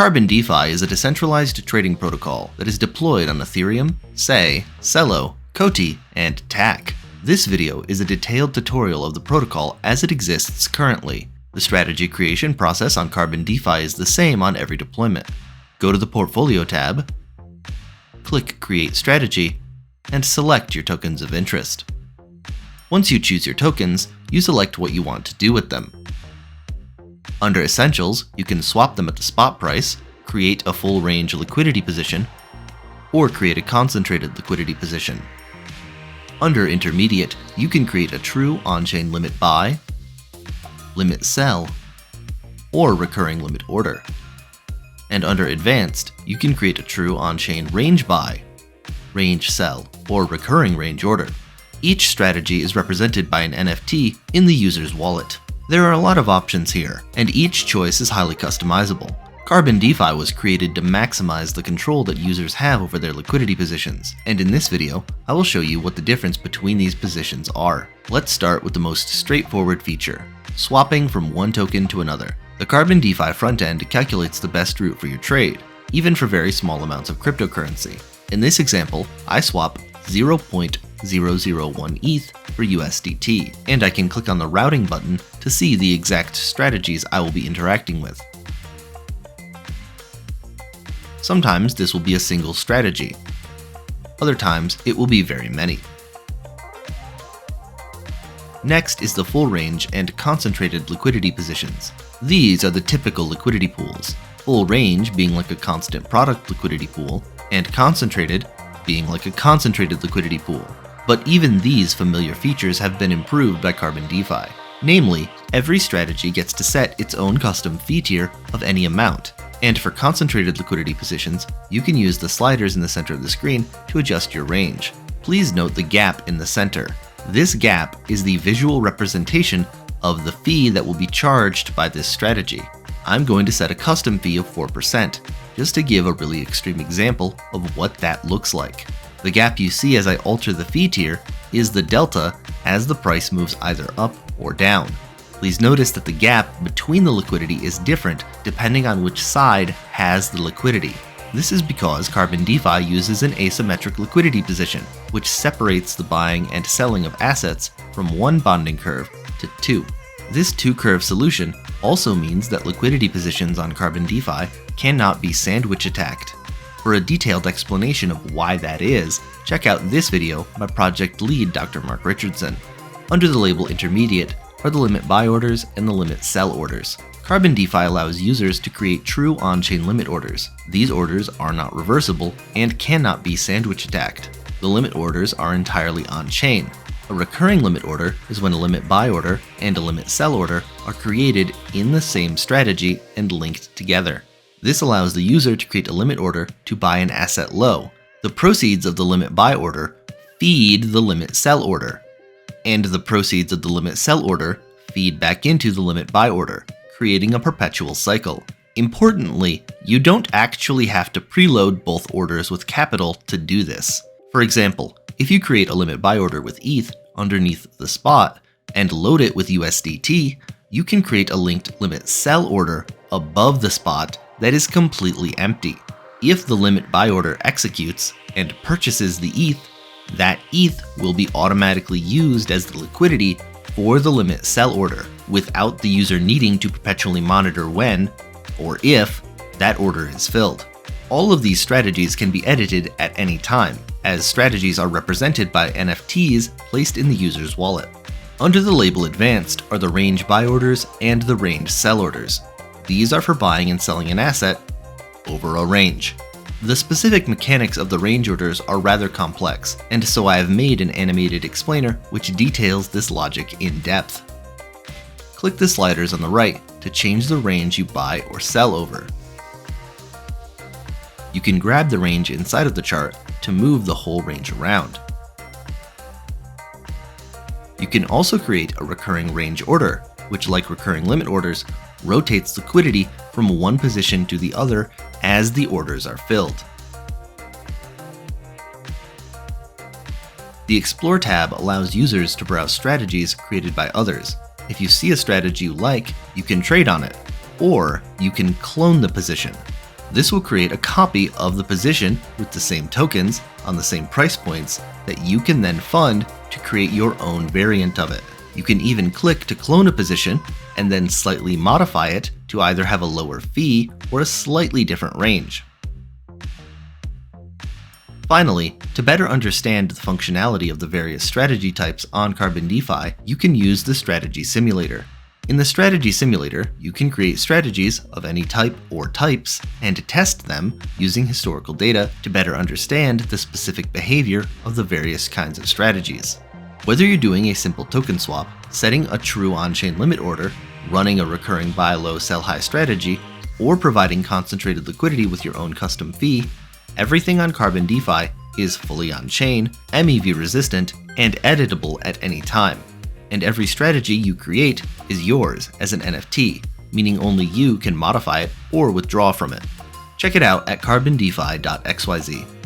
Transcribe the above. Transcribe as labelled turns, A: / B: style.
A: CarbonDeFi is a decentralized trading protocol that is deployed on Ethereum, Sei, Celo, Coti, and TAC. This video is a detailed tutorial of the protocol as it exists currently. The strategy creation process on CarbonDeFi is the same on every deployment. Go to the Portfolio tab, click Create Strategy, and select your tokens of interest. Once you choose your tokens, you select what you want to do with them. Under Essentials, you can swap them at the spot price, create a full range liquidity position, or create a concentrated liquidity position. Under Intermediate, you can create a true on-chain limit buy, limit sell, or recurring limit order. And under Advanced, you can create a true on-chain range buy, range sell, or recurring range order. Each strategy is represented by an NFT in the user's wallet. There are a lot of options here, and each choice is highly customizable. CarbonDeFi was created to maximize the control that users have over their liquidity positions, and in this video, I will show you what the difference between these positions are. Let's start with the most straightforward feature, swapping from one token to another. The CarbonDeFi front-end calculates the best route for your trade, even for very small amounts of cryptocurrency. In this example, I swap 0.001 ETH for USDT, and I can click on the routing button to see the exact strategies I will be interacting with. Sometimes this will be a single strategy. Other times it will be very many. Next is the full range and concentrated liquidity positions. These are the typical liquidity pools, full range being like a constant product liquidity pool, and concentrated being like a concentrated liquidity pool. But even these familiar features have been improved by CarbonDeFi. Namely, every strategy gets to set its own custom fee tier of any amount, and for concentrated liquidity positions, you can use the sliders in the center of the screen to adjust your range. Please note the gap in the center. This gap is the visual representation of the fee that will be charged by this strategy. I'm going to set a custom fee of 4%, just to give a really extreme example of what that looks like. The gap you see as I alter the fee tier is the delta as the price moves either up or down. Please notice that the gap between the liquidity is different depending on which side has the liquidity. This is because CarbonDeFi uses an asymmetric liquidity position, which separates the buying and selling of assets from one bonding curve to two. This two-curve solution also means that liquidity positions on CarbonDeFi cannot be sandwich attacked. For a detailed explanation of why that is, check out this video by project lead Dr. Mark Richardson. Under the label Intermediate are the limit buy orders and the limit sell orders. CarbonDeFi allows users to create true on-chain limit orders. These orders are not reversible and cannot be sandwich attacked. The limit orders are entirely on-chain. A recurring limit order is when a limit buy order and a limit sell order are created in the same strategy and linked together. This allows the user to create a limit order to buy an asset low. The proceeds of the limit buy order feed the limit sell order, and the proceeds of the limit sell order feed back into the limit buy order, creating a perpetual cycle. Importantly, you don't actually have to preload both orders with capital to do this. For example, if you create a limit buy order with ETH underneath the spot and load it with USDT, you can create a linked limit sell order above the spot that is completely empty. If the limit buy order executes and purchases the ETH, that ETH will be automatically used as the liquidity for the limit sell order, without the user needing to perpetually monitor when, or if, that order is filled. All of these strategies can be edited at any time, as strategies are represented by NFTs placed in the user's wallet. Under the label Advanced are the range buy orders and the range sell orders. These are for buying and selling an asset over a range. The specific mechanics of the range orders are rather complex, and so I have made an animated explainer which details this logic in depth. Click the sliders on the right to change the range you buy or sell over. You can grab the range inside of the chart to move the whole range around. You can also create a recurring range order, which, like recurring limit orders, rotates liquidity from one position to the other as the orders are filled. The Explore tab allows users to browse strategies created by others. If you see a strategy you like, you can trade on it, or you can clone the position. This will create a copy of the position with the same tokens on the same price points that you can then fund to create your own variant of it. You can even click to clone a position and then slightly modify it to either have a lower fee or a slightly different range. Finally, to better understand the functionality of the various strategy types on CarbonDeFi, you can use the Strategy Simulator. In the Strategy Simulator, you can create strategies of any type or types and test them using historical data to better understand the specific behavior of the various kinds of strategies. Whether you're doing a simple token swap, setting a true on-chain limit order, running a recurring buy low sell high strategy, or providing concentrated liquidity with your own custom fee, everything on CarbonDeFi is fully on-chain, MEV resistant, and editable at any time. And every strategy you create is yours as an NFT, meaning only you can modify it or withdraw from it. Check it out at carbondefi.xyz.